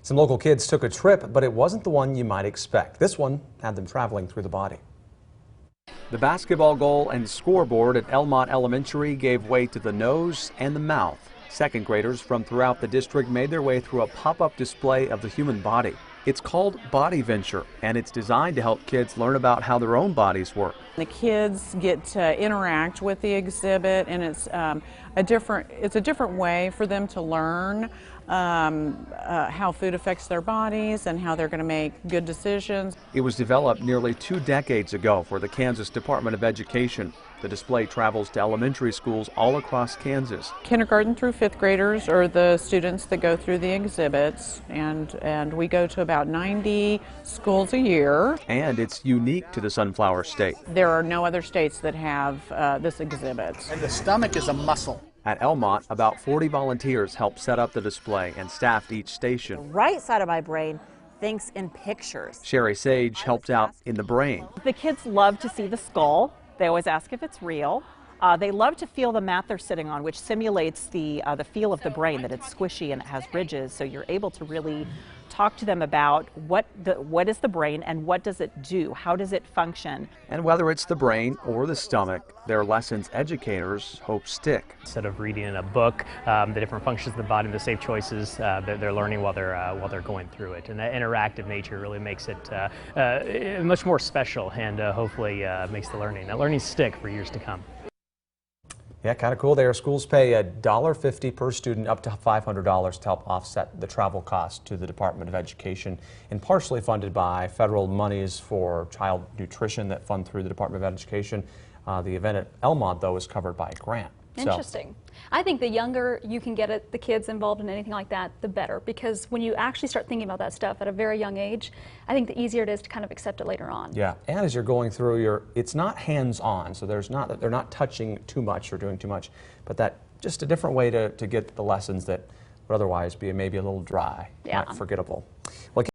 Some local kids took a trip, but it wasn't the one you might expect. This one had them traveling through the body. The basketball goal and scoreboard at Elmont Elementary gave way to the nose and the mouth. Second graders from throughout the district made their way through a pop-up display of the human body. It's called Body Venture, and it's designed to help kids learn about how their own bodies work. The kids get to interact with the exhibit, and it's a different way for them to learn how food affects their bodies and how they're going to make good decisions. It was developed nearly 2 decades ago for the Kansas Department of Education. The display travels to elementary schools all across Kansas. Kindergarten through 5th graders are the students that go through the exhibits, and we go to about 90 schools a year. And it's unique to the Sunflower State. There are no other states that have this exhibit. And the stomach is a muscle. At Elmont, about 40 volunteers helped set up the display and staffed each station. The right side of my brain thinks in pictures. Sherry Sage helped out in the brain. The kids love to see the skull. They always ask if it's real. They love to feel the mat they're sitting on, which simulates the feel of the brain, that it's squishy and it has ridges, so you're able to really talk to them about what is the brain and what does it do, how does it function. And whether it's the brain or the stomach, their lessons educators hope stick. Instead of reading in a book the different functions of the body, the safe choices that they're learning while they're going through it. And that interactive nature really makes it much more special, and hopefully makes the learning stick for years to come. Yeah, kind of cool there. Schools pay $1.50 per student, up to $500 to help offset the travel cost to the Department of Education, and partially funded by federal monies for child nutrition that fund through the Department of Education. The event at Elmont, though, is covered by a grant. Interesting. I think the younger you can get the kids involved in anything like that, the better, because when you actually start thinking about that stuff at a very young age, I think the easier it is to kind of accept it later on. Yeah, and as you're going through it's not hands-on, so they're not touching too much or doing too much, but that just a different way to get the lessons that would otherwise be maybe a little dry, not forgettable. Well,